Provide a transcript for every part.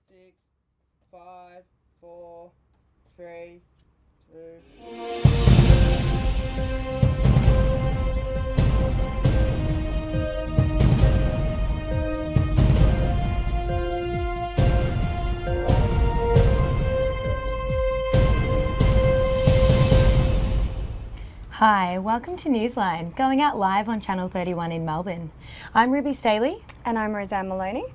6, 5, 4, 3, 2. Hi, welcome to Newsline, going out live on Channel 31 in Melbourne. I'm Ruby Staley. And I'm Roseanne Maloney.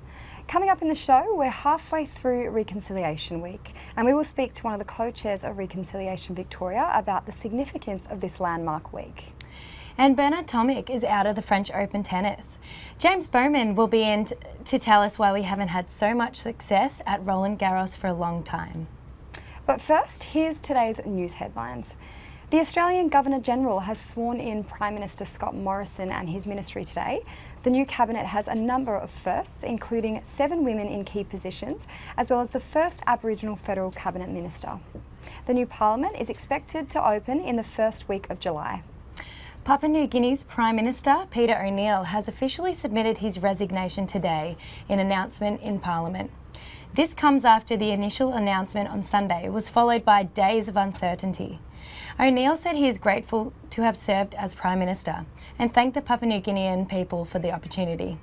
Coming up in the show, we're halfway through Reconciliation Week, and we will speak to one of the co-chairs of Reconciliation Victoria about the significance of this landmark week. And Bernard Tomic is out of the French Open tennis. James Bowman will be in to tell us why we haven't had so much success at Roland Garros for a long time. But first, here's today's news headlines. The Australian Governor-General has sworn in Prime Minister Scott Morrison and his ministry today. The new cabinet has a number of firsts, including 7 women in key positions, as well as the first Aboriginal federal cabinet minister. The new parliament is expected to open in the first week of July. Papua New Guinea's Prime Minister, Peter O'Neill, has officially submitted his resignation today in an announcement in Parliament. This comes after the initial announcement on Sunday was followed by days of uncertainty. O'Neill said he is grateful to have served as Prime Minister and thanked the Papua New Guinean people for the opportunity.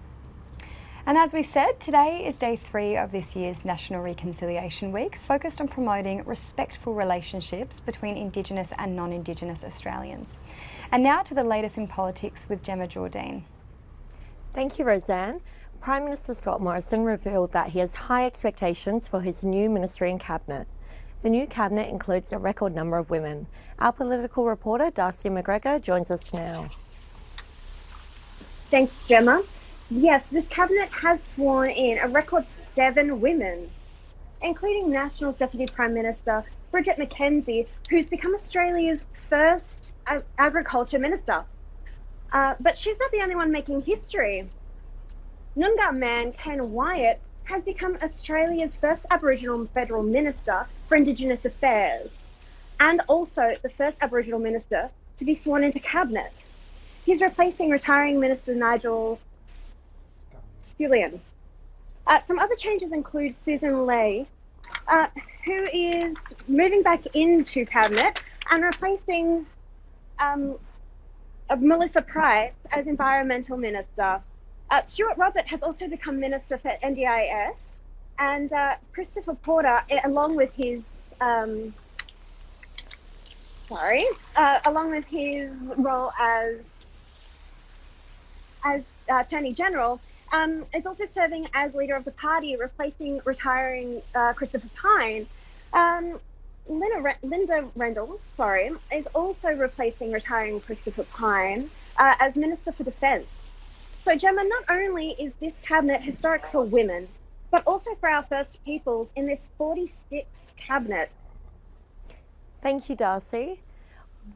And as we said, today is day 3 of this year's National Reconciliation Week, focused on promoting respectful relationships between Indigenous and non-Indigenous Australians. And now to the latest in politics with Gemma Jordine. Thank you, Roseanne. Prime Minister Scott Morrison revealed that he has high expectations for his new ministry and cabinet. The new cabinet includes a record number of women. Our political reporter, Darcy McGregor, joins us now. Thanks, Gemma. Yes, this cabinet has sworn in a record 7 women, including National's Deputy Prime Minister, Bridget McKenzie, who's become Australia's first Agriculture Minister. But she's not the only one making history. Noongar man Ken Wyatt has become Australia's first Aboriginal federal minister for Indigenous Affairs, and also the first Aboriginal minister to be sworn into cabinet. He's replacing retiring Minister Nigel Scullion. Some other changes include Susan Ley, who is moving back into cabinet and replacing Melissa Price as Environmental Minister. Stuart Robert has also become Minister for NDIS, and Christopher Porter, along with his role as Attorney General, is also serving as leader of the party, replacing retiring Christopher Pyne. Linda Rendell, is also replacing retiring Christopher Pyne as Minister for Defence. So, Gemma, not only is this cabinet historic for women, but also for our First Peoples in this 46th cabinet. Thank you, Darcy.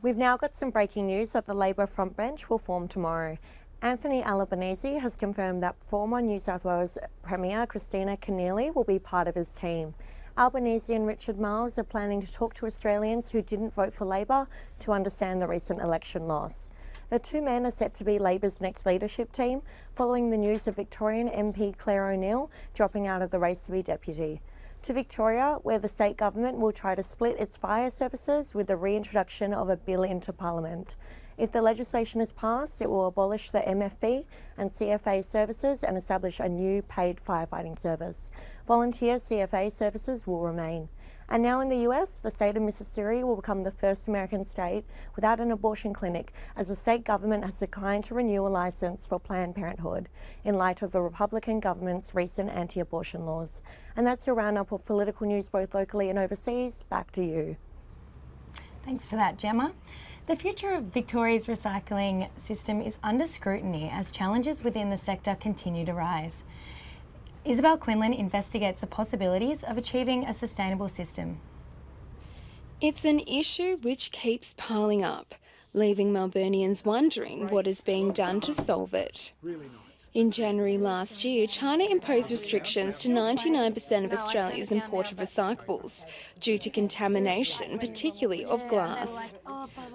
We've now got some breaking news that the Labor frontbench will form tomorrow. Anthony Albanese has confirmed that former New South Wales Premier Christina Keneally will be part of his team. Albanese and Richard Marles are planning to talk to Australians who didn't vote for Labor to understand the recent election loss. The 2 men are set to be Labor's next leadership team, following the news of Victorian MP Claire O'Neill dropping out of the race to be deputy. To Victoria, where the state government will try to split its fire services with the reintroduction of a bill into Parliament. If the legislation is passed, it will abolish the MFB and CFA services and establish a new paid firefighting service. Volunteer CFA services will remain. And now in the US, the state of Mississippi will become the first American state without an abortion clinic, as the state government has declined to renew a license for Planned Parenthood in light of the Republican government's recent anti-abortion laws. And that's your roundup of political news both locally and overseas. Back to you. Thanks for that, Gemma. The future of Victoria's recycling system is under scrutiny as challenges within the sector continue to rise. Isabel Quinlan investigates the possibilities of achieving a sustainable system. It's an issue which keeps piling up, leaving Melburnians wondering what is being done to solve it. In January last year, China imposed restrictions to 99% of Australia's imported recyclables due to contamination, particularly of glass.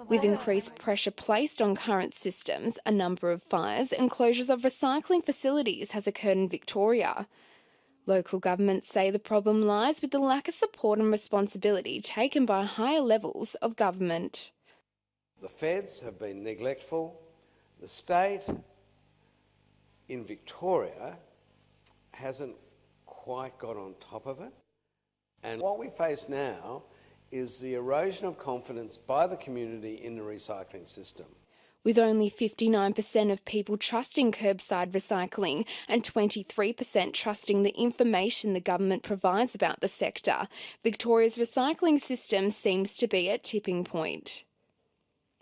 With increased pressure placed on current systems, a number of fires and closures of recycling facilities has occurred in Victoria. Local governments say the problem lies with the lack of support and responsibility taken by higher levels of government. The feds have been neglectful. The state in Victoria hasn't quite got on top of it. And what we face now is the erosion of confidence by the community in the recycling system. With only 59% of people trusting curbside recycling and 23% trusting the information the government provides about the sector, Victoria's recycling system seems to be at tipping point.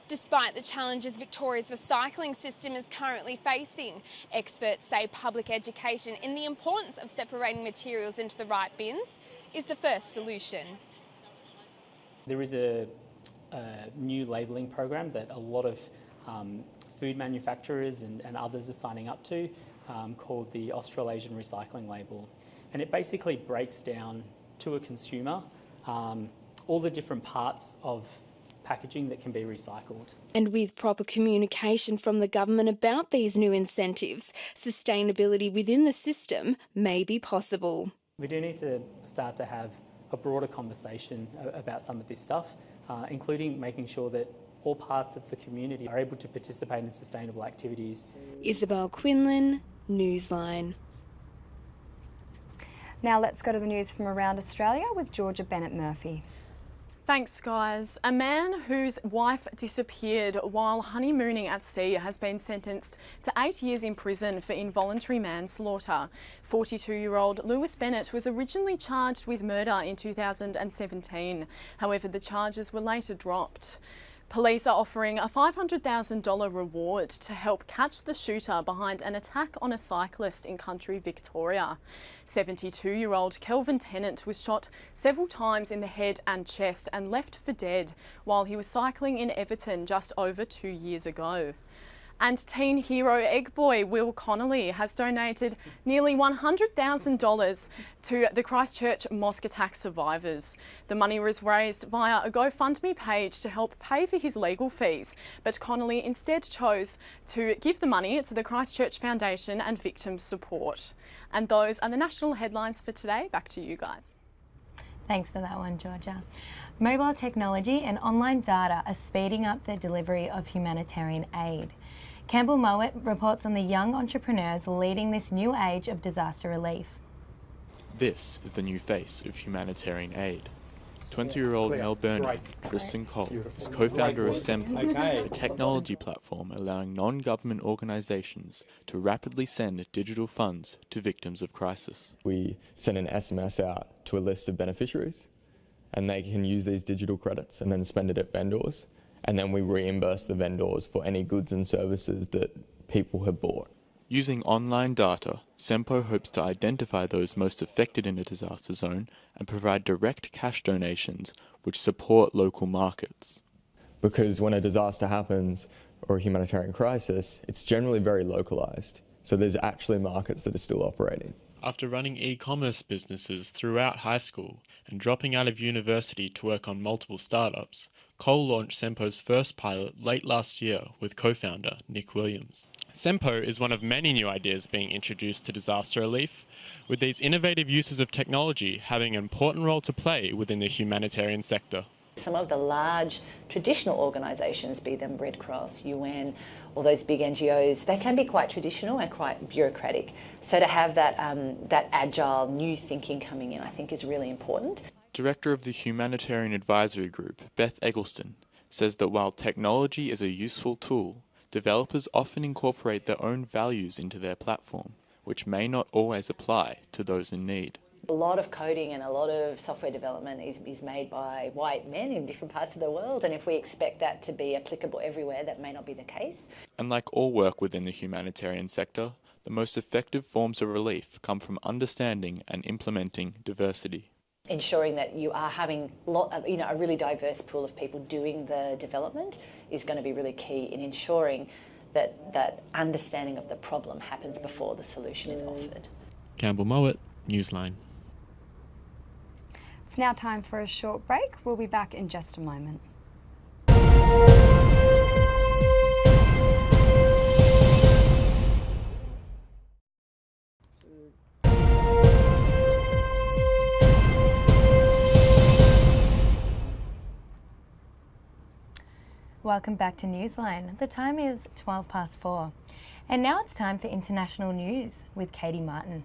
Despite the challenges Victoria's recycling system is currently facing, experts say public education in the importance of separating materials into the right bins is the first solution. There is a new labelling program that a lot of food manufacturers and others are signing up to called the Australasian Recycling Label. And it basically breaks down to a consumer all the different parts of packaging that can be recycled. And with proper communication from the government about these new incentives, sustainability within the system may be possible. We do need to start to have a broader conversation about some of this stuff, including making sure that all parts of the community are able to participate in sustainable activities. Isabel Quinlan, Newsline. Now let's go to the news from around Australia with Georgia Bennett Murphy. Thanks, guys. A man whose wife disappeared while honeymooning at sea has been sentenced to 8 years in prison for involuntary manslaughter. 42-year-old Lewis Bennett was originally charged with murder in 2017. However, the charges were later dropped. Police are offering a $500,000 reward to help catch the shooter behind an attack on a cyclist in country Victoria. 72-year-old Kelvin Tennant was shot several times in the head and chest and left for dead while he was cycling in Everton just over 2 years ago. And teen hero egg boy Will Connolly has donated nearly $100,000 to the Christchurch mosque attack survivors. The money was raised via a GoFundMe page to help pay for his legal fees, but Connolly instead chose to give the money to the Christchurch Foundation and Victims Support. And those are the national headlines for today. Back to you guys. Thanks for that one, Georgia. Mobile technology and online data are speeding up the delivery of humanitarian aid. Campbell Mowat reports on the young entrepreneurs leading this new age of disaster relief. This is the new face of humanitarian aid. 20-year-old Melbournian Tristan Cole is co-founder of Sempo, a technology platform allowing non-government organisations to rapidly send digital funds to victims of crisis. We send an SMS out to a list of beneficiaries, and they can use these digital credits and then spend it at vendors. And then we reimburse the vendors for any goods and services that people have bought. Using online data, Sempo hopes to identify those most affected in a disaster zone and provide direct cash donations which support local markets. Because when a disaster happens or a humanitarian crisis, it's generally very localised. So there's actually markets that are still operating. After running e-commerce businesses throughout high school and dropping out of university to work on multiple startups, Cole launched Sempo's first pilot late last year with co-founder Nick Williams. Sempo is one of many new ideas being introduced to disaster relief, with these innovative uses of technology having an important role to play within the humanitarian sector. Some of the large traditional organisations, be them Red Cross, UN, all those big NGOs, they can be quite traditional and quite bureaucratic. So to have that agile new thinking coming in, I think is really important. Director of the Humanitarian Advisory Group, Beth Eggleston, says that while technology is a useful tool, developers often incorporate their own values into their platform, which may not always apply to those in need. A lot of coding and a lot of software development is made by white men in different parts of the world, and if we expect that to be applicable everywhere, that may not be the case. And like all work within the humanitarian sector, the most effective forms of relief come from understanding and implementing diversity. Ensuring that you are having a really diverse pool of people doing the development is going to be really key in ensuring that understanding of the problem happens before the solution is offered. Campbell Mowat, Newsline. It's now time for a short break. We'll be back in just a moment. welcome back to Newsline. The time is 4:12. And now it's time for international news with Katie Martin.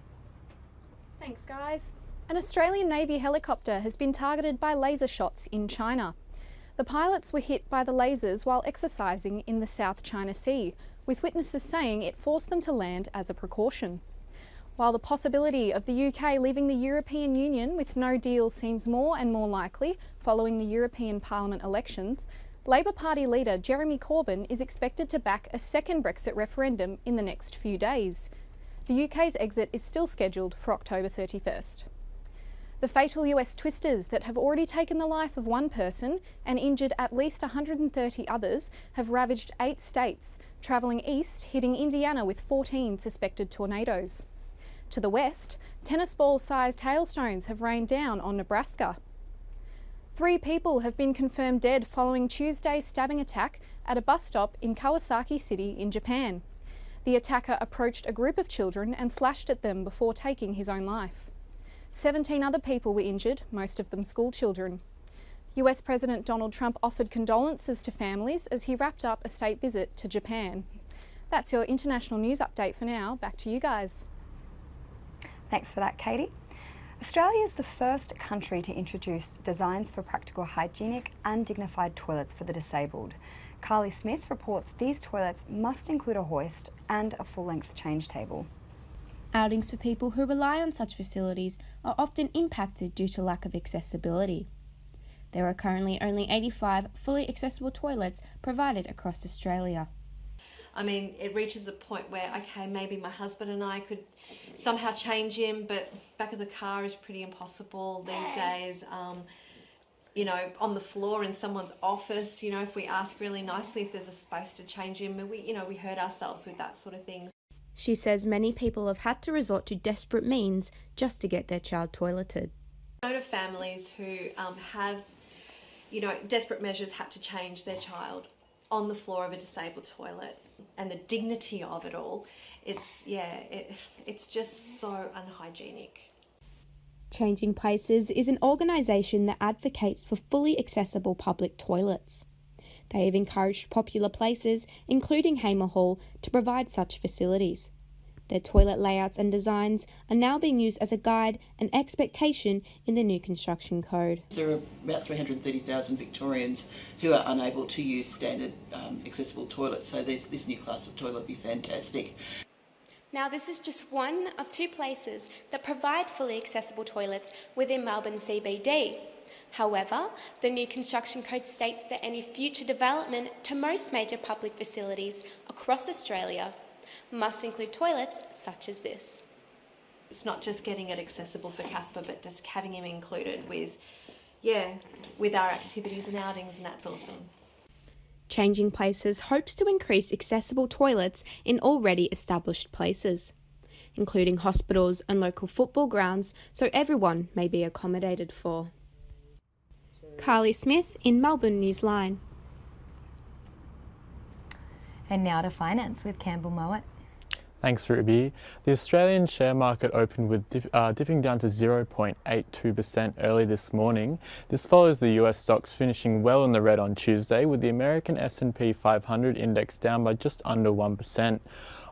Thanks, guys. An Australian Navy helicopter has been targeted by laser shots in China. The pilots were hit by the lasers while exercising in the South China Sea, with witnesses saying it forced them to land as a precaution. While the possibility of the UK leaving the European Union with no deal seems more and more likely following the European Parliament elections, Labour Party leader Jeremy Corbyn is expected to back a second Brexit referendum in the next few days. The UK's exit is still scheduled for October 31st. The fatal US twisters that have already taken the life of one person and injured at least 130 others have ravaged 8 states, travelling east, hitting Indiana with 14 suspected tornadoes. To the west, tennis ball-sized hailstones have rained down on Nebraska. 3 people have been confirmed dead following Tuesday's stabbing attack at a bus stop in Kawasaki City in Japan. The attacker approached a group of children and slashed at them before taking his own life. 17 other people were injured, most of them school children. US President Donald Trump offered condolences to families as he wrapped up a state visit to Japan. That's your international news update for now. Back to you guys. Thanks for that, Katie. Australia is the first country to introduce designs for practical hygienic and dignified toilets for the disabled. Carly Smith reports these toilets must include a hoist and a full-length change table. Outings for people who rely on such facilities are often impacted due to lack of accessibility. There are currently only 85 fully accessible toilets provided across Australia. I mean, it reaches a point where, okay, maybe my husband and I could somehow change him, but back of the car is pretty impossible these days. You know, on the floor in someone's office, you know, if we ask really nicely if there's a space to change him, we hurt ourselves with that sort of thing. She says many people have had to resort to desperate means just to get their child toileted. I know of families who have, desperate measures had to change their child on the floor of a disabled toilet, and the dignity of it all, it's just so unhygienic. Changing Places is an organisation that advocates for fully accessible public toilets. They have encouraged popular places, including Hamer Hall, to provide such facilities. Their toilet layouts and designs are now being used as a guide and expectation in the new construction code. There are about 330,000 Victorians who are unable to use standard accessible toilets, so this new class of toilet would be fantastic. Now, this is just one of 2 places that provide fully accessible toilets within Melbourne CBD. However, the new construction code states that any future development to most major public facilities across Australia must include toilets such as this. It's not just getting it accessible for Casper, but just having him included with our activities and outings, and that's awesome. Changing Places hopes to increase accessible toilets in already established places, including hospitals and local football grounds, so everyone may be accommodated for. Carly Smith in Melbourne Newsline. And now to finance with Campbell Mowat. Thanks, Ruby. The Australian share market opened with dipping down to 0.82% early this morning. This follows the US stocks finishing well in the red on Tuesday, with the American S&P 500 index down by just under 1%.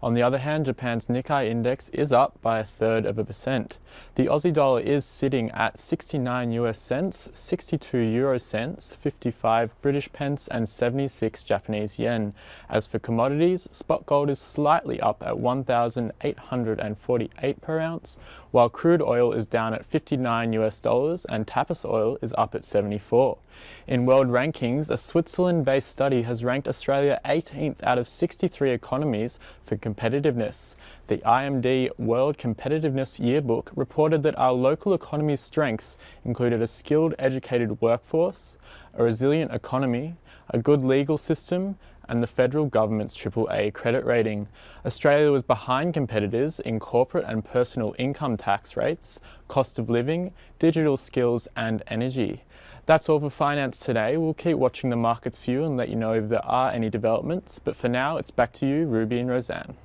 On the other hand, Japan's Nikkei index is up by 1/3%. The Aussie dollar is sitting at 69 US cents, 62 euro cents, 55 British pence and 76 Japanese yen. As for commodities, spot gold is slightly up at 1,848 per ounce, while crude oil is down at 59 US dollars and tapis oil is up at 74. In world rankings, a Switzerland-based study has ranked Australia 18th out of 63 economies for competitiveness. The IMD World Competitiveness Yearbook reported that our local economy's strengths included a skilled, educated workforce, a resilient economy, a good legal system, and the federal government's AAA credit rating. Australia was behind competitors in corporate and personal income tax rates, cost of living, digital skills, and energy. That's all for finance today. We'll keep watching the markets for you and let you know if there are any developments. But for now, it's back to you, Ruby and Roseanne.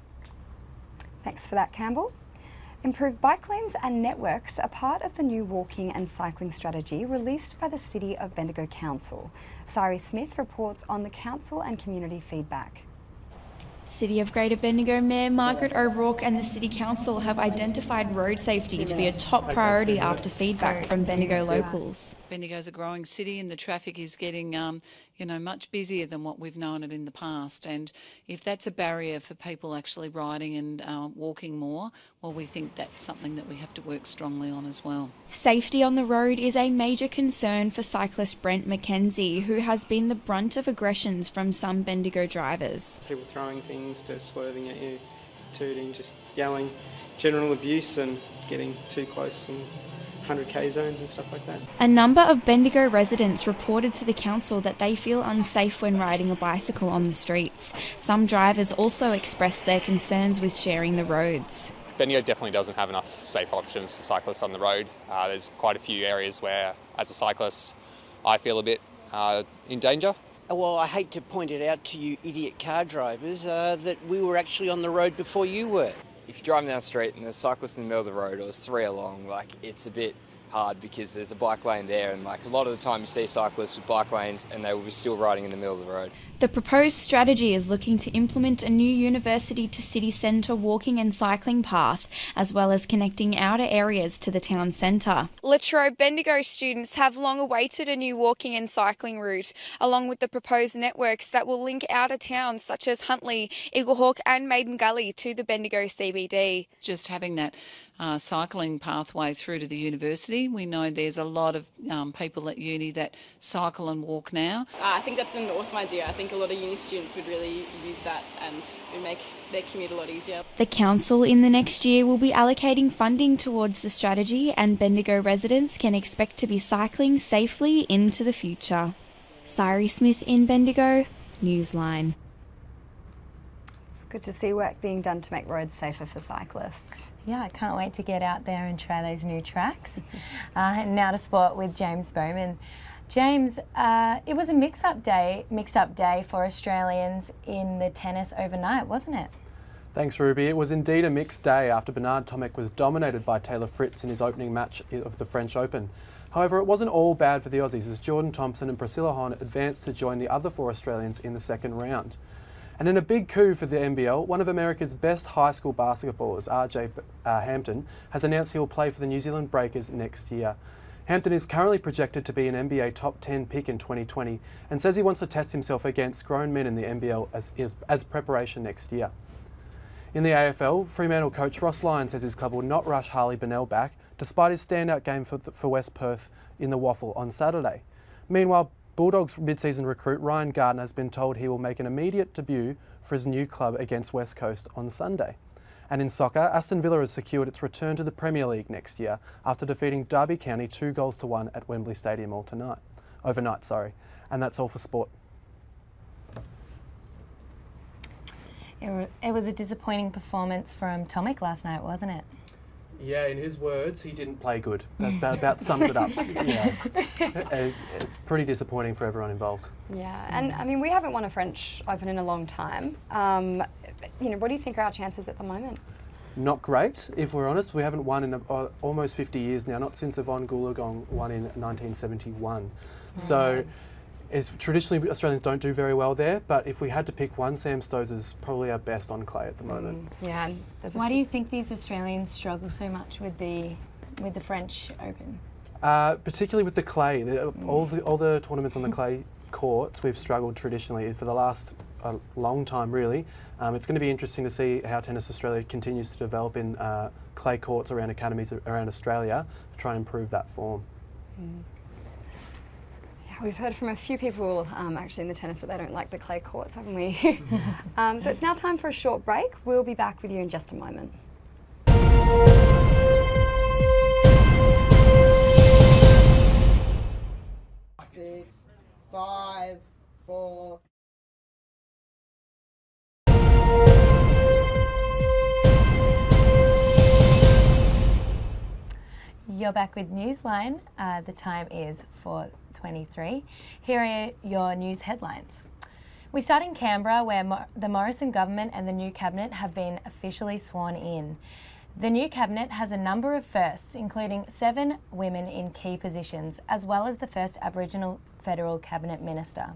Thanks for that, Campbell. Improved bike lanes and networks are part of the new walking and cycling strategy released by the City of Bendigo Council. Sari Smith reports on the council and community feedback. City of Greater Bendigo Mayor Margaret O'Rourke and the City Council have identified road safety to be a top priority after feedback from Bendigo locals. Bendigo's a growing city and the traffic is getting much busier than what we've known it in the past, and if that's a barrier for people actually riding and walking more, well, we think that's something that we have to work strongly on as well. Safety on the road is a major concern for cyclist Brent McKenzie, who has been the brunt of aggressions from some Bendigo drivers. People throwing things, to swerving at you, tooting, just yelling, general abuse and getting too close in 100k zones and stuff like that. A number of Bendigo residents reported to the council that they feel unsafe when riding a bicycle on the streets. Some drivers also expressed their concerns with sharing the roads. Bendigo definitely doesn't have enough safe options for cyclists on the road. There's quite a few areas where, as a cyclist, I feel a bit in danger. Well, I hate to point it out to you idiot car drivers that we were actually on the road before you were. If you're driving down the street and there's cyclists in the middle of the road, or there's three along, it's a bit hard because there's a bike lane there, and a lot of the time you see cyclists with bike lanes and they will be still riding in the middle of the road. The proposed strategy is looking to implement a new university to city centre walking and cycling path, as well as connecting outer areas to the town centre. Latrobe Bendigo students have long awaited a new walking and cycling route, along with the proposed networks that will link outer towns such as Huntly, Eaglehawk and Maiden Gully to the Bendigo CBD. Just having that cycling pathway through to the university. We know there's a lot of people at uni that cycle and walk now. I think that's an awesome idea. I think a lot of uni students would really use that and it would make their commute a lot easier. The council in the next year will be allocating funding towards the strategy, and Bendigo residents can expect to be cycling safely into the future. Sari Smith in Bendigo, Newsline. It's good to see work being done to make roads safer for cyclists. Yeah, I can't wait to get out there and try those new tracks. And now to sport with James Bowman. James, it was a mix-up day for Australians in the tennis overnight, wasn't it? Thanks, Ruby. It was indeed a mixed day after Bernard Tomic was dominated by Taylor Fritz in his opening match of the French Open. However, it wasn't all bad for the Aussies as Jordan Thompson and Priscilla Hon advanced to join the other four Australians in the second round. And in a big coup for the NBL, one of America's best high school basketballers, RJ Hampton, has announced he will play for the New Zealand Breakers next year. Hampton is currently projected to be an NBA top 10 pick in 2020 and says he wants to test himself against grown men in the NBL as preparation next year. In the AFL, Fremantle coach Ross Lyon says his club will not rush Harley Bennell back despite his standout game for West Perth in the Waffle on Saturday. Meanwhile, Bulldogs mid-season recruit Ryan Gardner has been told he will make an immediate debut for his new club against West Coast on Sunday. And in soccer, Aston Villa has secured its return to the Premier League next year after defeating Derby County 2-1 at Wembley Stadium overnight. And that's all for sport. It was a disappointing performance from Tomic last night, wasn't it? Yeah, in his words, he didn't play good. That about sums it up. Yeah. It's pretty disappointing for everyone involved. Yeah, and I mean, we haven't won a French Open in a long time. What do you think are our chances at the moment? Not great, if we're honest. We haven't won in almost 50 years now, not since Yvonne Goolagong won in 1971. So traditionally Australians don't do very well there, but if we had to pick one, Sam Stosur's probably our best on clay at the moment. Yeah. Why do you think these Australians struggle so much with the French Open? Particularly with the clay. All the tournaments on the clay courts, we've struggled traditionally for the last long time, really. It's going to be interesting to see how Tennis Australia continues to develop in clay courts around academies around Australia to try and improve that form. We've heard from a few people actually in the tennis that they don't like the clay courts, haven't we? So it's now time for a short break. We'll be back with you in just a moment. 6, 5, 4. You're back with Newsline. The time is 4:23. Here are your news headlines. We start in Canberra, where the Morrison government and the new cabinet have been officially sworn in. The new cabinet has a number of firsts, including 7 women in key positions, as well as the first Aboriginal federal cabinet minister.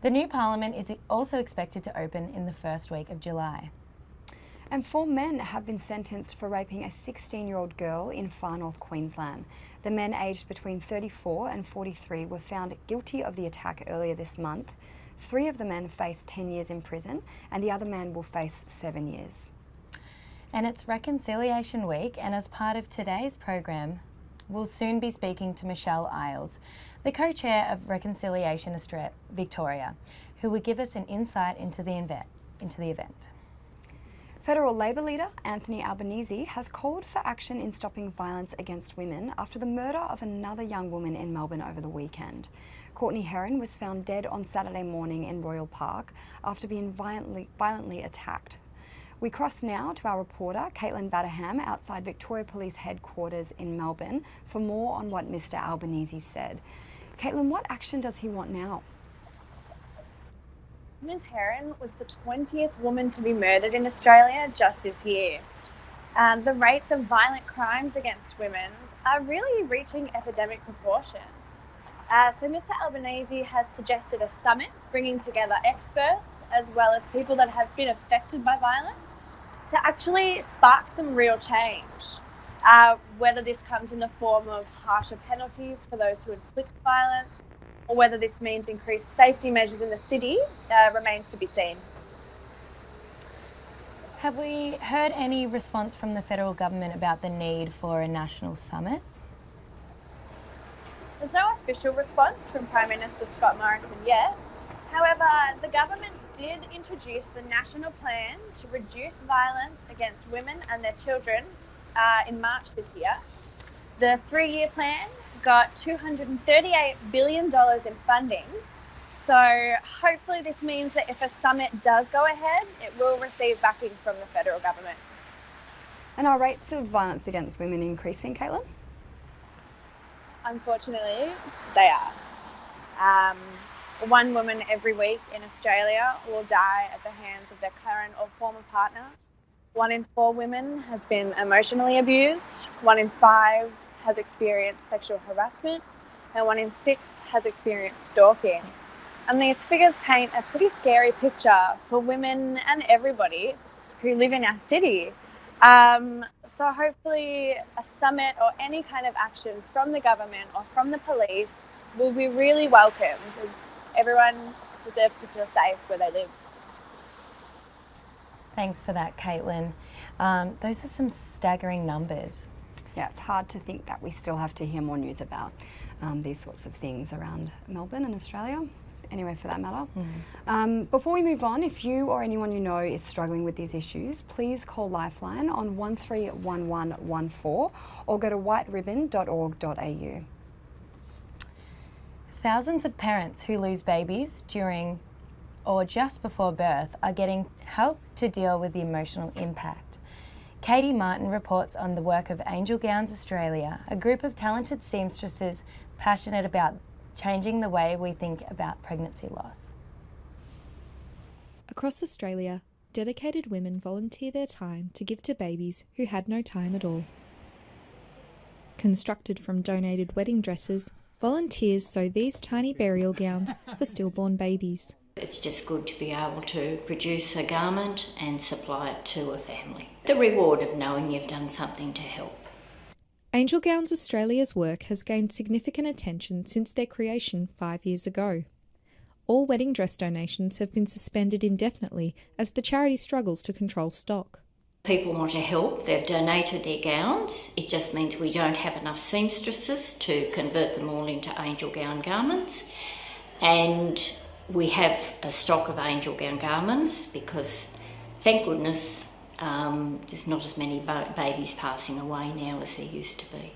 The new parliament is also expected to open in the first week of July. And 4 men have been sentenced for raping a 16-year-old girl in far north Queensland. The men aged between 34 and 43 were found guilty of the attack earlier this month. 3 of the men face 10 years in prison and the other man will face 7 years. And it's Reconciliation Week, and as part of today's program, we'll soon be speaking to Michelle Isles, the co-chair of Reconciliation Victoria, who will give us an insight into the event. Federal Labor leader Anthony Albanese has called for action in stopping violence against women after the murder of another young woman in Melbourne over the weekend. Courtney Heron was found dead on Saturday morning in Royal Park after being violently attacked. We cross now to our reporter, Caitlin Batterham, outside Victoria Police Headquarters in Melbourne for more on what Mr Albanese said. Caitlin, what action does he want now? Ms Heron was the 20th woman to be murdered in Australia just this year. The rates of violent crimes against women are really reaching epidemic proportions. So Mr Albanese has suggested a summit bringing together experts as well as people that have been affected by violence to actually spark some real change. Whether this comes in the form of harsher penalties for those who inflict violence, or whether this means increased safety measures in the city, remains to be seen. Have we heard any response from the federal government about the need for a national summit? There's no official response from Prime Minister Scott Morrison yet. However, the government did introduce the national plan to reduce violence against women and their children in March this year. The 3-year plan got $238 billion in funding. So hopefully this means that if a summit does go ahead, it will receive backing from the federal government. And are rates of violence against women increasing, Caitlin? Unfortunately, they are. 1 woman every week in Australia will die at the hands of their current or former partner. 1 in 4 women has been emotionally abused. 1 in 5 has experienced sexual harassment, and 1 in 6 has experienced stalking. And these figures paint a pretty scary picture for women and everybody who live in our city. So hopefully a summit or any kind of action from the government or from the police will be really welcome, because everyone deserves to feel safe where they live. Thanks for that, Caitlin. Those are some staggering numbers. Yeah, it's hard to think that we still have to hear more news about these sorts of things around Melbourne and Australia. Anyway, for that matter. Before we move on, if you or anyone you know is struggling with these issues, please call Lifeline on 131114 or go to whiteribbon.org.au. Thousands of parents who lose babies during or just before birth are getting help to deal with the emotional impact. Katie Martin reports on the work of Angel Gowns Australia, a group of talented seamstresses passionate about changing the way we think about pregnancy loss. Across Australia, dedicated women volunteer their time to give to babies who had no time at all. Constructed from donated wedding dresses, volunteers sew these tiny burial gowns for stillborn babies. It's just good to be able to produce a garment and supply it to a family. The reward of knowing you've done something to help. Angel Gowns Australia's work has gained significant attention since their creation 5 years ago. All wedding dress donations have been suspended indefinitely as the charity struggles to control stock. People want to help, they've donated their gowns. It just means we don't have enough seamstresses to convert them all into angel gown garments. And we have a stock of angel gown garments because, thank goodness, there's not as many babies passing away now as there used to be.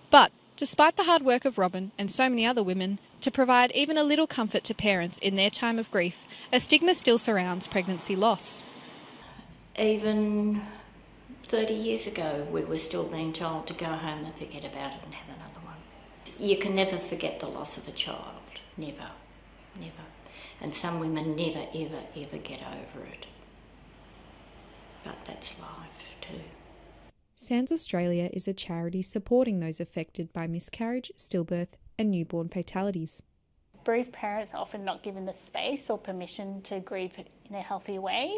But despite the hard work of Robin and so many other women to provide even a little comfort to parents in their time of grief, a stigma still surrounds pregnancy loss. Even 30 years ago, we were still being told to go home and forget about it and have another one. You can never forget the loss of a child. Never. Never. And some women never, ever, ever get over it. But that's life too. SANS Australia is a charity supporting those affected by miscarriage, stillbirth and newborn fatalities. Bereaved parents are often not given the space or permission to grieve in a healthy way.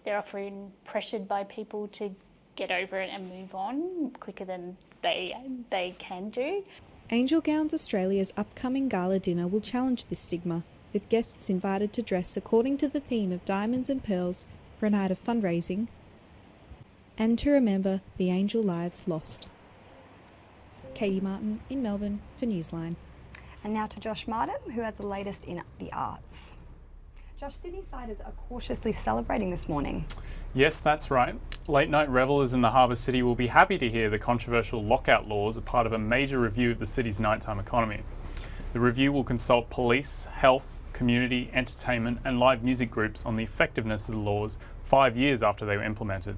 They're often pressured by people to get over it and move on quicker than they can do. Angel Gowns Australia's upcoming gala dinner will challenge this stigma, with guests invited to dress according to the theme of diamonds and pearls for a night of fundraising and to remember the angel lives lost. Katie Martin in Melbourne for Newsline. And now to Josh Martin, who has the latest in the arts. Josh, Sydney-siders are cautiously celebrating this morning. Yes, that's right. Late night revellers in the Harbour City will be happy to hear the controversial lockout laws are part of a major review of the city's nighttime economy. The review will consult police, health, community, entertainment and live music groups on the effectiveness of the laws 5 years after they were implemented.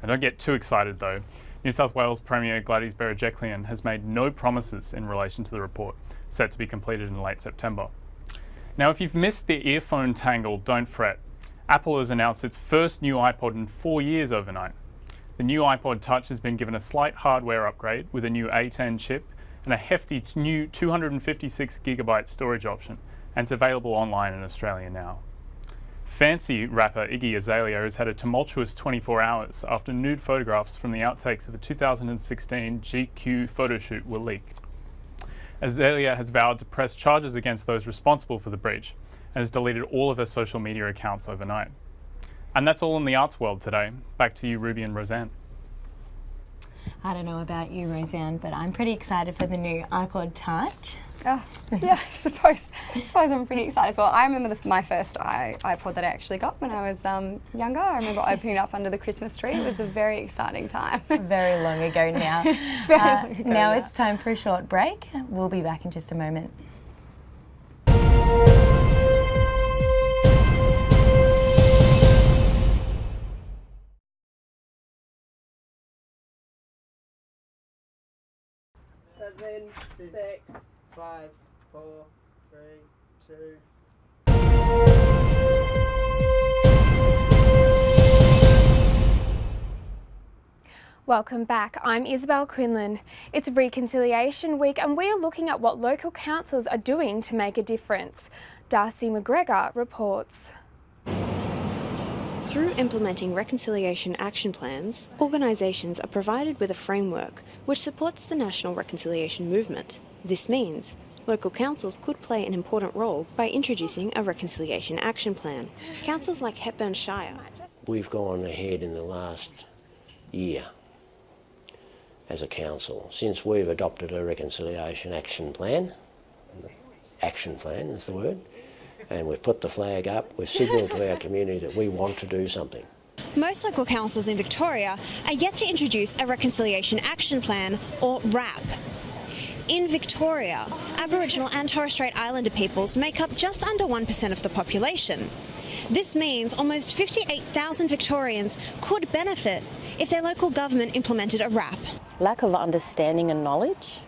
And don't get too excited though. New South Wales Premier Gladys Berejiklian has made no promises in relation to the report, set to be completed in late September. Now, if you've missed the earphone tangle, don't fret. Apple has announced its first new iPod in 4 years overnight. The new iPod Touch has been given a slight hardware upgrade with a new A10 chip and a hefty new 256GB storage option, and it's available online in Australia now. Fancy rapper Iggy Azalea has had a tumultuous 24 hours after nude photographs from the outtakes of a 2016 GQ photo shoot were leaked. Azalea has vowed to press charges against those responsible for the breach and has deleted all of her social media accounts overnight. And that's all in the arts world today. Back to you, Ruby and Roseanne. I don't know about you, Roseanne, but I'm pretty excited for the new iPod Touch. Oh, yeah, I suppose I'm pretty excited as well. I remember my first iPod that I actually got when I was younger. I remember opening it up under the Christmas tree. It was a very exciting time. Very long ago now. Now it's time for a short break. We'll be back in just a moment. Seven, 6, 5, 4, 3, 2. Welcome back. I'm Isabel Quinlan. It's Reconciliation Week and we are looking at what local councils are doing to make a difference. Darcy McGregor reports. Through implementing reconciliation action plans, organisations are provided with a framework which supports the national reconciliation movement. This means local councils could play an important role by introducing a reconciliation action plan. Councils like Hepburn Shire. We've gone ahead in the last year as a council since we've adopted a reconciliation action plan. Action plan is the word. And we've put the flag up, we've signalled to our community that we want to do something. Most local councils in Victoria are yet to introduce a Reconciliation Action Plan, or RAP. In Victoria, Aboriginal and Torres Strait Islander peoples make up just under 1% of the population. This means almost 58,000 Victorians could benefit if their local government implemented a RAP. Lack of understanding and knowledge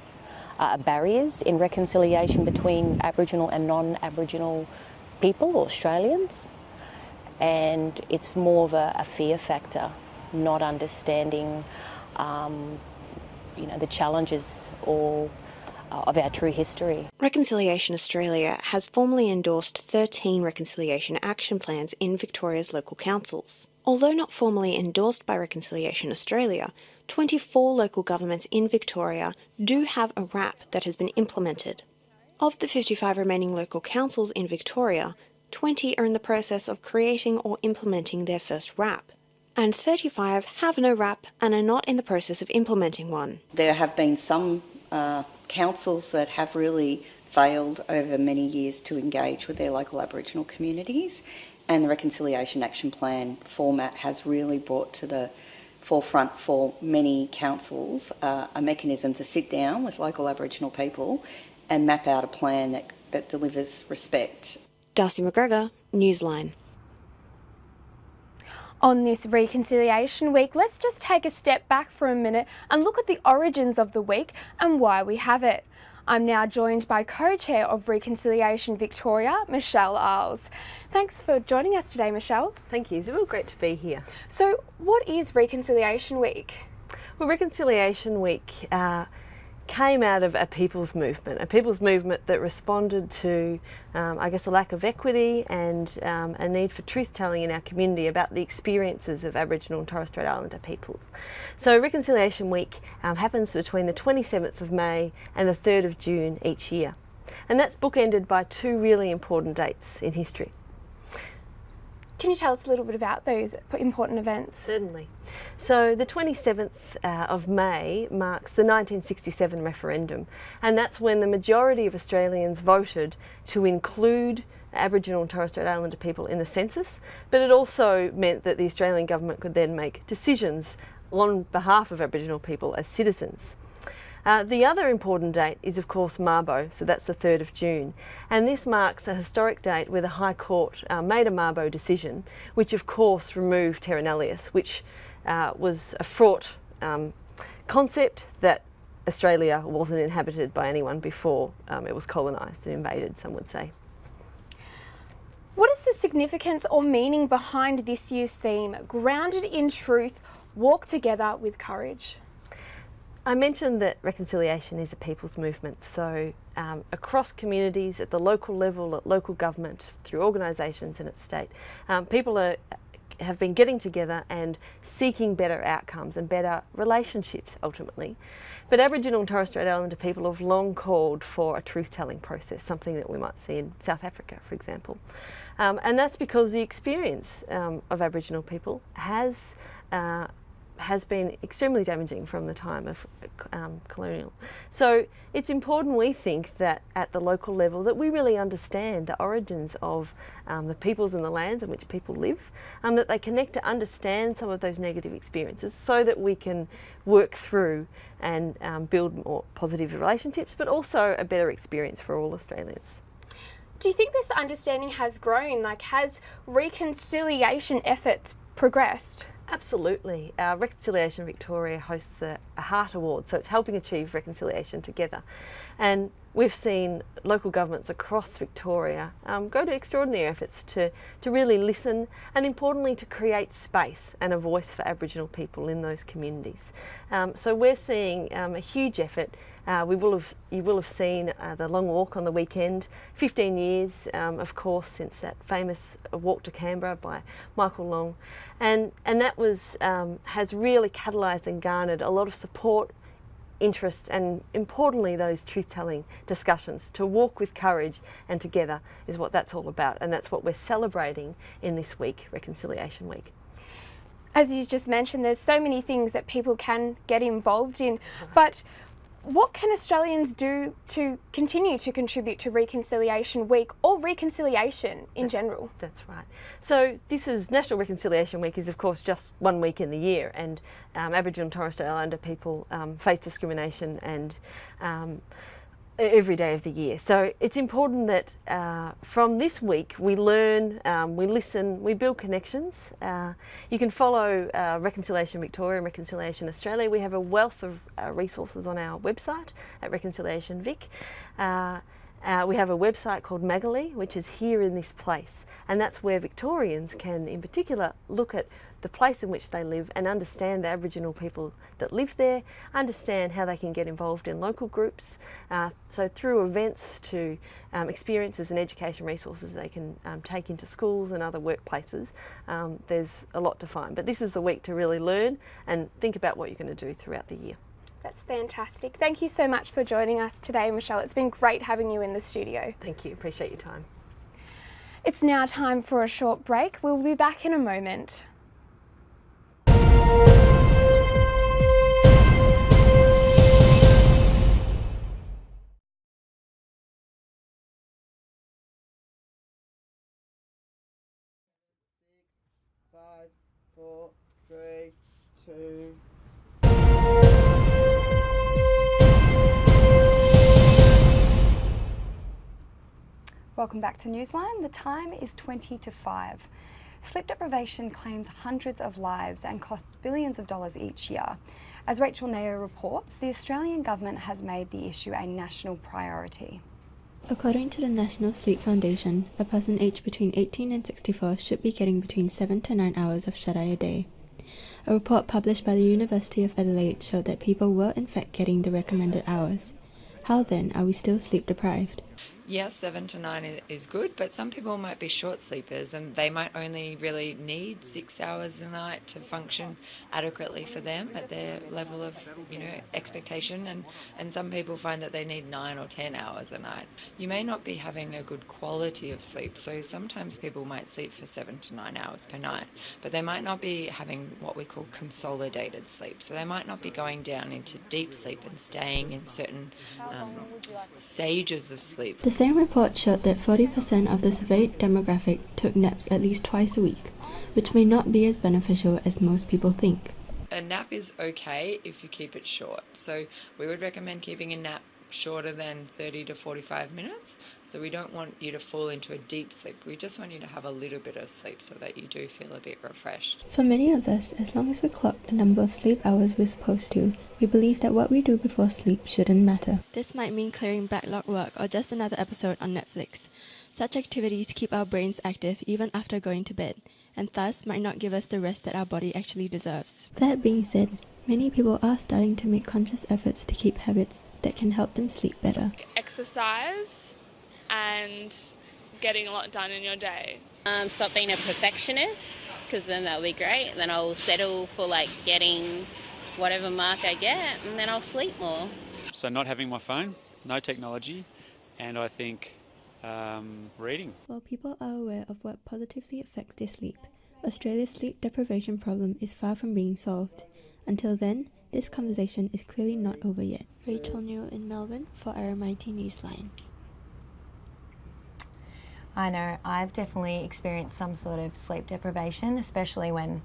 are barriers in reconciliation between Aboriginal and non-Aboriginal people or Australians, and it's more of a fear factor, not understanding the challenges of our true history. Reconciliation Australia has formally endorsed 13 reconciliation action plans in Victoria's local councils. Although not formally endorsed by Reconciliation Australia, 24 local governments in Victoria do have a RAP that has been implemented. Of the 55 remaining local councils in Victoria, 20 are in the process of creating or implementing their first RAP, and 35 have no RAP and are not in the process of implementing one. There have been some councils that have really failed over many years to engage with their local Aboriginal communities, and the Reconciliation Action Plan format has really brought to the forefront for many councils a mechanism to sit down with local Aboriginal people and map out a plan that delivers respect. Darcy McGregor, Newsline. On this Reconciliation Week, let's just take a step back for a minute and look at the origins of the week and why we have it. I'm now joined by co-chair of Reconciliation Victoria, Michelle Isles. Thanks for joining us today, Michelle. Thank you, Isabel. Great to be here. So, what is Reconciliation Week? Well, Reconciliation Week came out of a people's movement that responded to, I guess, a lack of equity and a need for truth-telling in our community about the experiences of Aboriginal and Torres Strait Islander peoples. So Reconciliation Week happens between the 27th of May and the 3rd of June each year. And that's bookended by two really important dates in history. Can you tell us a little bit about those important events? Certainly. So the 27th of May marks the 1967 referendum, and that's when the majority of Australians voted to include Aboriginal and Torres Strait Islander people in the census, but it also meant that the Australian government could then make decisions on behalf of Aboriginal people as citizens. The other important date is, of course, Mabo, so that's the 3rd of June. And this marks a historic date where the High Court made a Mabo decision, which of course removed terra nullius, which was a fraught concept that Australia wasn't inhabited by anyone before it was colonised and invaded, some would say. What is the significance or meaning behind this year's theme, Grounded in Truth, Walk Together with Courage? I mentioned that reconciliation is a people's movement, so across communities, at the local level, at local government, through organisations and at state, people have been getting together and seeking better outcomes and better relationships ultimately. But Aboriginal and Torres Strait Islander people have long called for a truth-telling process, something that we might see in South Africa, for example. And that's because the experience of Aboriginal people has been extremely damaging from the time of colonial. So it's important, we think, that at the local level that we really understand the origins of the peoples and the lands in which people live, that they connect to understand some of those negative experiences so that we can work through and build more positive relationships, but also a better experience for all Australians. Do you think this understanding has grown? Like, has reconciliation efforts progressed? Absolutely. Reconciliation Victoria hosts a Heart Award, so it's helping achieve reconciliation together. And we've seen local governments across Victoria go to extraordinary efforts to really listen and, importantly, to create space and a voice for Aboriginal people in those communities. So we're seeing a huge effort. You will have seen the Long Walk on the weekend, 15 years, of course, since that famous walk to Canberra by Michael Long. And that has really catalysed and garnered a lot of support, interest, and importantly those truth-telling discussions. To walk with courage and together is what that's all about, and that's what we're celebrating in this week, Reconciliation Week. As you just mentioned, there's so many things that people can get involved in, but what can Australians do to continue to contribute to Reconciliation Week or reconciliation in general? That's right. So this is National Reconciliation Week is of course just 1 week in the year, and Aboriginal and Torres Strait Islander people face discrimination and every day of the year. So it's important that from this week we learn, we listen, we build connections. You can follow Reconciliation Victoria and Reconciliation Australia. We have a wealth of resources on our website at Reconciliation Vic. We have a website called Magali, which is Here in This Place, and that's where Victorians can in particular look at the place in which they live and understand the Aboriginal people that live there, understand how they can get involved in local groups. So through events to experiences and education resources they can take into schools and other workplaces. There's a lot to find, but this is the week to really learn and think about what you're going to do throughout the year. That's fantastic. Thank you so much for joining us today, Michelle. It's been great having you in the studio. Thank you. Appreciate your time. It's now time for a short break. We'll be back in a moment. Five, four, three, two. Welcome back to Newsline. The time is 20 to 5. Sleep deprivation claims hundreds of lives and costs billions of dollars each year. As Rachel Nayo reports, the Australian government has made the issue a national priority. According to the National Sleep Foundation, a person aged between 18 and 64 should be getting between 7 to 9 hours of shut-eye a day. a report published by the University of Adelaide showed that people were in fact getting the recommended hours. How then are we still sleep deprived? Yes, 7 to 9 is good, but some people might be short sleepers and they might only really need 6 hours a night to function adequately for them at their level of, expectation, and some people find that they need 9 or 10 hours a night. You may not be having a good quality of sleep, so sometimes people might sleep for 7 to 9 hours per night, but they might not be having what we call consolidated sleep, so they might not be going down into deep sleep and staying in certain stages of sleep. The same report showed that 40% of the surveyed demographic took naps at least twice a week, which may not be as beneficial as most people think. A nap is okay if you keep it short. So we would recommend keeping a nap shorter than 30 to 45 minutes. So we don't want you to fall into a deep sleep. We just want you to have a little bit of sleep so that you do feel a bit refreshed. For many of us, as long as we clock the number of sleep hours we're supposed to, we believe that what we do before sleep shouldn't matter. This might mean clearing backlog work or just another episode on Netflix. Such activities keep our brains active even after going to bed, and thus might not give us the rest that our body actually deserves. That being said, many people are starting to make conscious efforts to keep habits that can help them sleep better. Exercise and getting a lot done in your day. Stop being a perfectionist, because then that'll be great. Then I'll settle for getting whatever mark I get, and then I'll sleep more. So not having my phone, no technology, and I think reading. While people are aware of what positively affects their sleep, Australia's sleep deprivation problem is far from being solved. Until then, this conversation is clearly not over yet. Rachel New in Melbourne for RMIT Newsline. I know, I've definitely experienced some sort of sleep deprivation, especially when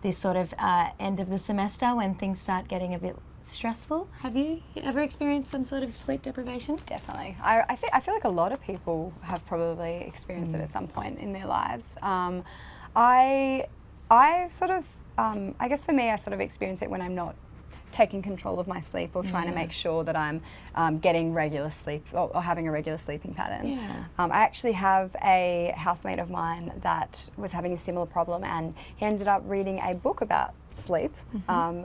this sort of end of the semester when things start getting a bit stressful. Have you ever experienced some sort of sleep deprivation? Definitely. I feel like a lot of people have probably experienced it at some point in their lives. I guess for me, I sort of experience it when I'm not taking control of my sleep or trying to make sure that I'm getting regular sleep or having a regular sleeping pattern. Yeah. I actually have a housemate of mine that was having a similar problem, and he ended up reading a book about sleep,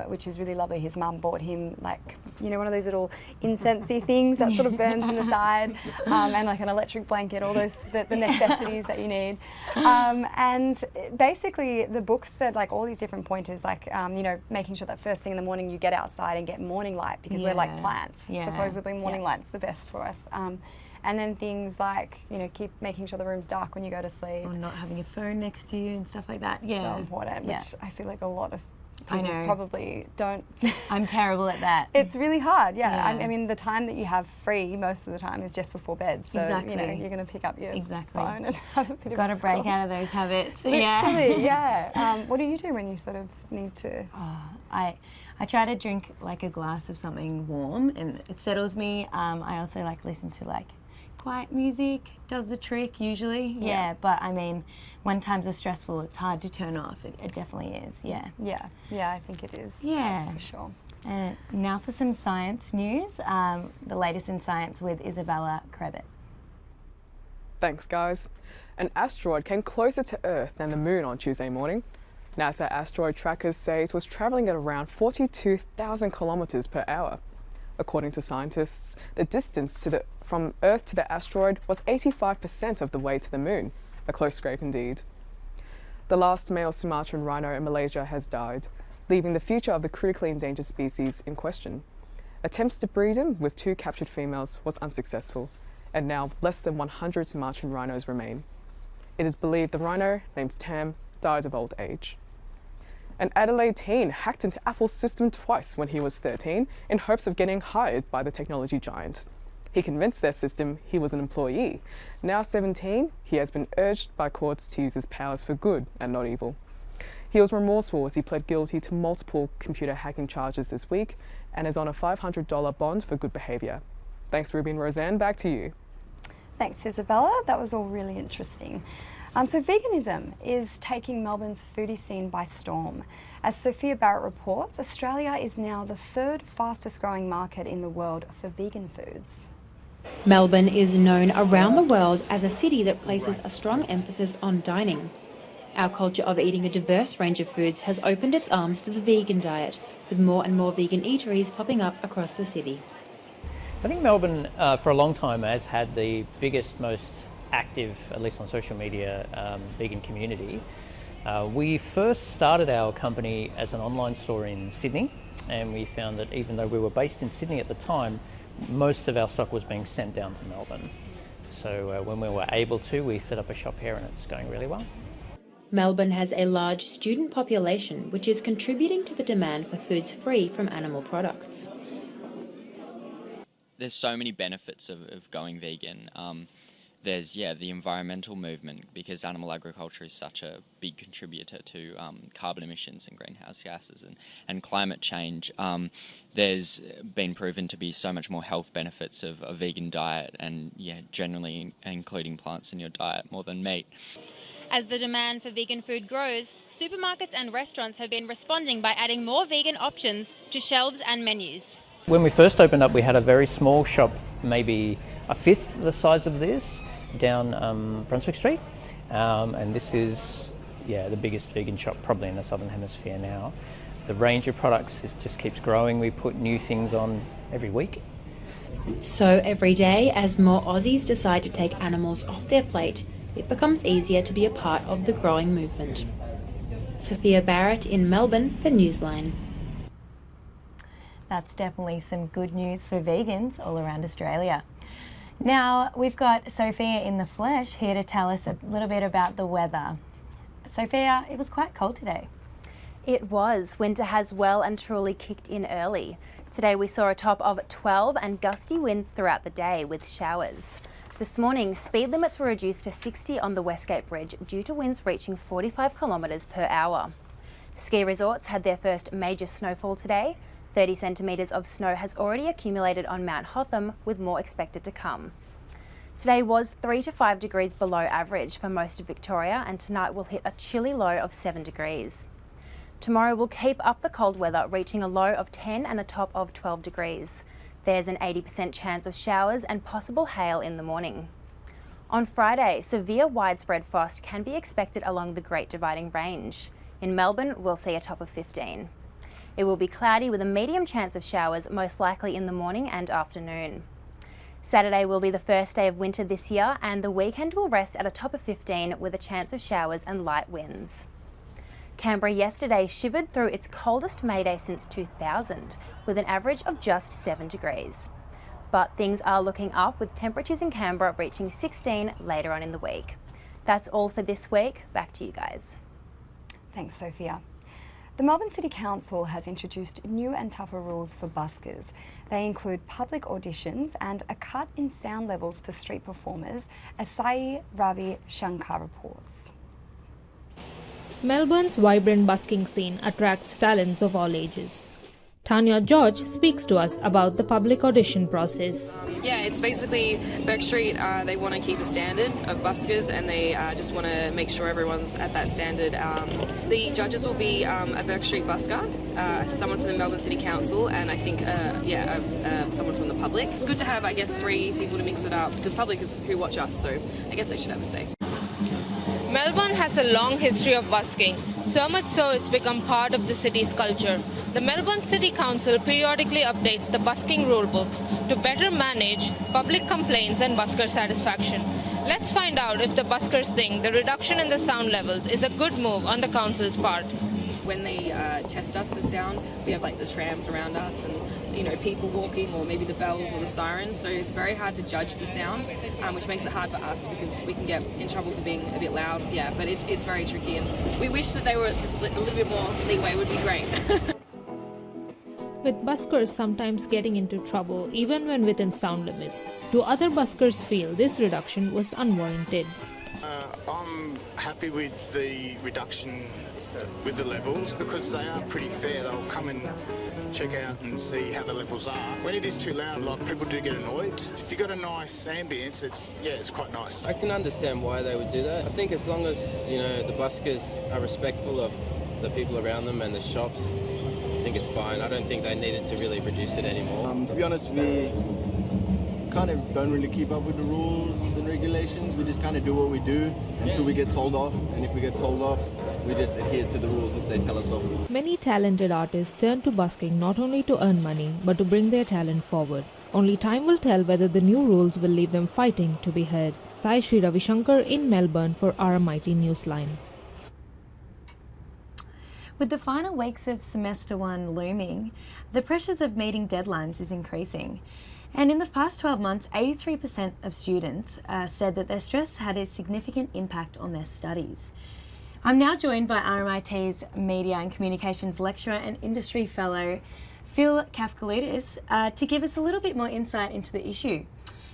which is really lovely. His mum bought him one of those little incensey things that sort of burns on the side, and like an electric blanket, all those the necessities that you need. And basically the book said all these different pointers, making sure that first thing in the morning you get outside and get morning light, because we're like plants. Supposedly morning light's the best for us. And then things like, keep making sure the room's dark when you go to sleep. Or not having a phone next to you and stuff like that. So important, which I feel like a lot of people I know. probably don't. I'm terrible at that. It's really hard, yeah. I mean, the time that you have free most of the time is just before bed. So, Exactly. you're going to pick up your phone and have a bit of Got to break scroll. out of those habits. Literally, yeah. What do you do when you sort of need to? I try to drink a glass of something warm, and it settles me. I also listen to quiet music, does the trick usually. Yeah, but I mean, when times are stressful, it's hard to turn off. It definitely is. Yeah, I think it is. Yeah, that's for sure. And now for some science news. The latest in science with Isabella Krebit. Thanks, guys. An asteroid came closer to Earth than the Moon on Tuesday morning. NASA asteroid trackers say it was travelling at around 42,000 kilometres per hour. According to scientists, the distance from Earth to the asteroid was 85% of the way to the Moon, a close scrape indeed. The last male Sumatran rhino in Malaysia has died, leaving the future of the critically endangered species in question. Attempts to breed him with 2 captured females was unsuccessful, and now less than 100 Sumatran rhinos remain. It is believed the rhino, named Tam, died of old age. An Adelaide teen hacked into Apple's system twice when he was 13 in hopes of getting hired by the technology giant. He convinced their system he was an employee. Now 17, he has been urged by courts to use his powers for good and not evil. He was remorseful as he pled guilty to multiple computer hacking charges this week and is on a $500 bond for good behaviour. Thanks, Ruby and Roseanne. Back to you. Thanks, Isabella. That was all really interesting. So veganism is taking Melbourne's foodie scene by storm. As Sophia Barrett reports, Australia is now the 3rd fastest growing market in the world for vegan foods. Melbourne is known around the world as a city that places a strong emphasis on dining. Our culture of eating a diverse range of foods has opened its arms to the vegan diet, with more and more vegan eateries popping up across the city. I think Melbourne, for a long time, has had the biggest, most active, at least on social media, vegan community. We first started our company as an online store in Sydney, and we found that even though we were based in Sydney at the time, most of our stock was being sent down to Melbourne. So when we were able to, we set up a shop here, and it's going really well. Melbourne has a large student population, which is contributing to the demand for foods free from animal products. There's so many benefits of going vegan. There's the environmental movement, because animal agriculture is such a big contributor to carbon emissions and greenhouse gases and climate change. There's been proven to be so much more health benefits of a vegan diet, and generally including plants in your diet more than meat. As the demand for vegan food grows, supermarkets and restaurants have been responding by adding more vegan options to shelves and menus. When we first opened up, we had a very small shop, maybe a fifth the size of this, down Brunswick Street. And this is, the biggest vegan shop probably in the Southern Hemisphere now. The range of products just keeps growing. We put new things on every week. So every day, as more Aussies decide to take animals off their plate, it becomes easier to be a part of the growing movement. Sophia Barrett in Melbourne for Newsline. That's definitely some good news for vegans all around Australia. Now, we've got Sophia in the flesh here to tell us a little bit about the weather. Sophia, it was quite cold today. It was. Winter has well and truly kicked in early. Today we saw a top of 12 and gusty winds throughout the day with showers. This morning, speed limits were reduced to 60 on the Westgate Bridge due to winds reaching 45 kilometres per hour. Ski resorts had their first major snowfall today. 30 centimetres of snow has already accumulated on Mount Hotham, with more expected to come. Today was 3 to 5 degrees below average for most of Victoria, and tonight will hit a chilly low of 7 degrees. Tomorrow will keep up the cold weather, reaching a low of 10 and a top of 12 degrees. There's an 80% chance of showers and possible hail in the morning. On Friday, severe widespread frost can be expected along the Great Dividing Range. In Melbourne, we'll see a top of 15. It will be cloudy with a medium chance of showers, most likely in the morning and afternoon. Saturday will be the first day of winter this year, and the weekend will rest at a top of 15 with a chance of showers and light winds. Canberra yesterday shivered through its coldest May Day since 2000, with an average of just 7 degrees. But things are looking up, with temperatures in Canberra reaching 16 later on in the week. That's all for this week. Back to you guys. Thanks, Sophia. The Melbourne City Council has introduced new and tougher rules for buskers. They include public auditions and a cut in sound levels for street performers, as Sai Ravi Shankar reports. Melbourne's vibrant busking scene attracts talents of all ages. Tanya George speaks to us about the public audition process. Yeah, it's basically Bourke Street, they want to keep a standard of buskers, and they just want to make sure everyone's at that standard. The judges will be a Bourke Street busker, someone from the Melbourne City Council, and I think, someone from the public. It's good to have, I guess, 3 people to mix it up, because public is who watch us, so I guess they should have a say. Melbourne has a long history of busking, so much so it's become part of the city's culture. The Melbourne City Council periodically updates the busking rulebooks to better manage public complaints and busker satisfaction. Let's find out if the buskers think the reduction in the sound levels is a good move on the council's part. When they test us for sound, we have like the trams around us and people walking, or maybe the bells or the sirens, so it's very hard to judge the sound, which makes it hard for us because we can get in trouble for being a bit loud, but it's very tricky, and we wish that they were just a little bit more leeway would be great. With buskers sometimes getting into trouble even when within sound limits, do other buskers feel this reduction was unwarranted? I'm happy with the reduction with the levels, because they are pretty fair. They'll come and check out and see how the levels are. When it is too loud, people do get annoyed. If you've got a nice ambience, it's quite nice. I can understand why they would do that. I think as long as the buskers are respectful of the people around them and the shops, I think it's fine. I don't think they needed to really reduce it anymore. To be honest, we kind of don't really keep up with the rules and regulations. We just kind of do what we do until we get told off, and if we get told off, we just adhere to the rules that they tell us off. Many talented artists turn to busking not only to earn money, but to bring their talent forward. Only time will tell whether the new rules will leave them fighting to be heard. Sai Sri Ravishankar in Melbourne for RMIT Newsline. With the final weeks of semester 1 looming, the pressures of meeting deadlines is increasing. And in the past 12 months, 83% of students said that their stress had a significant impact on their studies. I'm now joined by RMIT's Media and Communications Lecturer and Industry Fellow, Phil Kafkalidis, to give us a little bit more insight into the issue.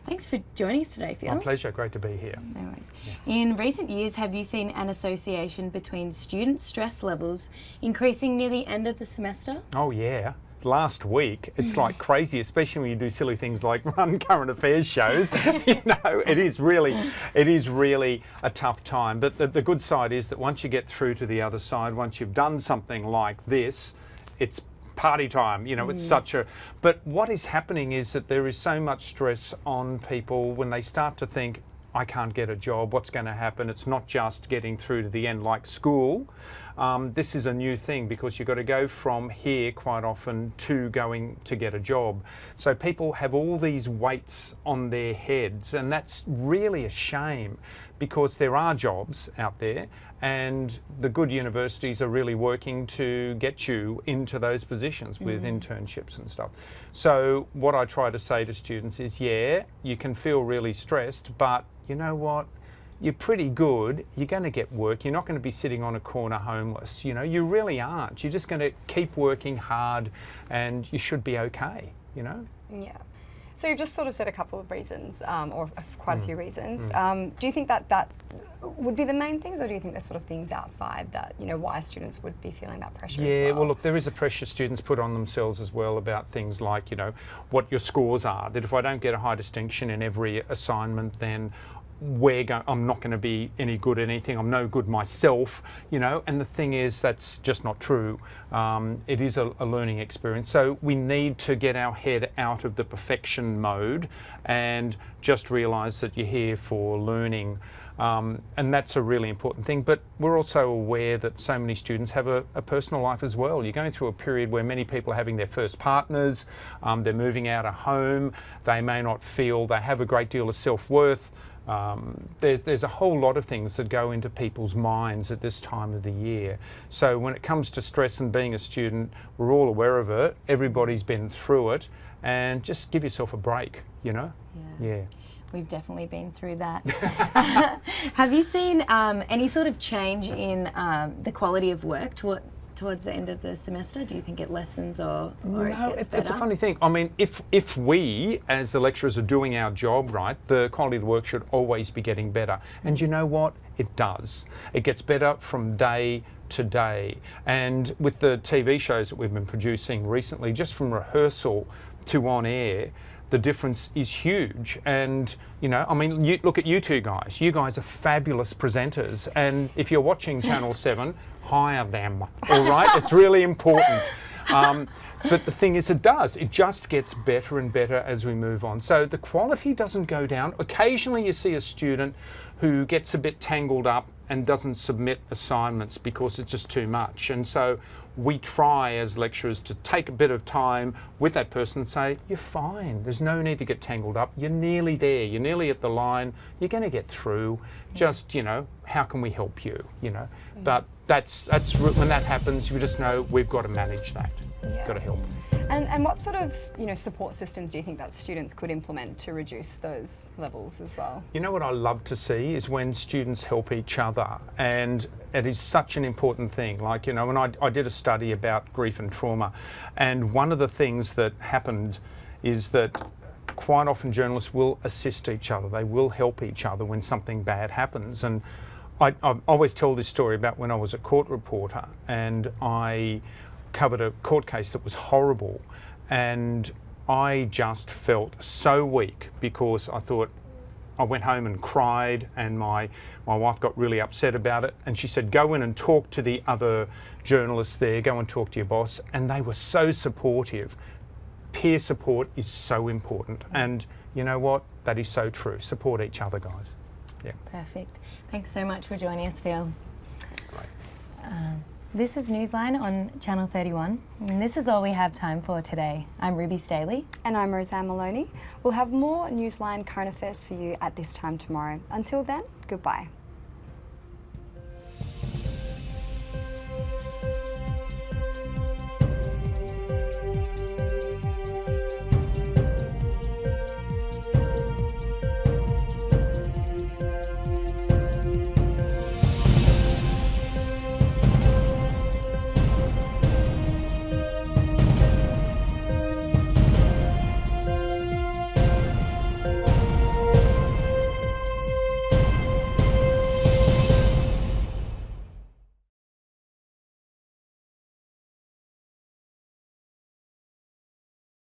Thanks for joining us today, Phil. My pleasure, great to be here. No worries. In recent years, have you seen an association between student stress levels increasing near the end of the semester? Oh yeah. Last week, it's like crazy, especially when you do silly things like run current affairs shows. You know, it is really a tough time. But the good side is that once you get through to the other side, once you've done something like this, it's party time. You know, it's such a... But what is happening is that there is so much stress on people when they start to think, I can't get a job, what's going to happen? It's not just getting through to the end like school. This is a new thing because you've got to go from here quite often to going to get a job. So people have all these weights on their heads, and that's really a shame because there are jobs out there and the good universities are really working to get you into those positions with internships and stuff. So what I try to say to students is, yeah, you can feel really stressed, but you know what? You're pretty good, you're going to get work, you're not going to be sitting on a corner homeless, you know, you really aren't. You're just going to keep working hard and you should be okay, you know? Yeah. So you've just sort of said a couple of reasons, or quite a few reasons. Do you think that would be the main things, or do you think there's sort of things outside that, you know, why students would be feeling that pressure as well? Well, look, there is a pressure students put on themselves as well about things like, you know, what your scores are, that if I don't get a high distinction in every assignment, then I'm not going to be any good at anything. I'm no good myself, you know, and the thing is that's just not true. It is a learning experience. So we need to get our head out of the perfection mode and just realise that you're here for learning. And that's a really important thing. But we're also aware that so many students have a personal life as well. You're going through a period where many people are having their first partners, they're moving out of home, they may not feel they have a great deal of self-worth. There's a whole lot of things that go into people's minds at this time of the year. So when it comes to stress and being a student, we're all aware of it, everybody's been through it, and just give yourself a break, you know? Yeah. We've definitely been through that. Have you seen any sort of change in the quality of work towards the end of the semester? Do you think it lessens or no, it gets better? It's a funny thing. I mean, if we, as the lecturers, are doing our job right, the quality of the work should always be getting better. And you know what? It does. It gets better from day to day. And with the TV shows that we've been producing recently, just from rehearsal to on air, the difference is huge. And, you know, I mean, you look at you two guys. You guys are fabulous presenters. And if you're watching Channel 7, hire them, all right? It's really important. But the thing is, it does. It just gets better and better as we move on. So the quality doesn't go down. Occasionally you see a student who gets a bit tangled up and doesn't submit assignments because it's just too much. And so we try as lecturers to take a bit of time with that person and say, you're fine, there's no need to get tangled up, you're nearly there, you're nearly at the line, you're going to get through, just, you know, how can we help you, you know? But that's when that happens, you just know we've got to manage that, got to help. And what sort of, you know, support systems do you think that students could implement to reduce those levels as well? You know what I love to see is when students help each other, and it is such an important thing. Like, you know, when I did a study about grief and trauma, and one of the things that happened is that quite often journalists will assist each other. They will help each other when something bad happens. And I always tell this story about when I was a court reporter and I covered a court case that was horrible, and I just felt so weak because I thought, I went home and cried, and my wife got really upset about it, and she said, go in and talk to the other journalists there, go and talk to your boss. And they were so supportive. Peer support is so important, and you know what? That is so true. Support each other, guys. Yeah. Perfect. Thanks so much for joining us, Phil. This is Newsline on Channel 31, and this is all we have time for today. I'm Ruby Staley. And I'm Roseanne Maloney. We'll have more Newsline current affairs for you at this time tomorrow. Until then, goodbye.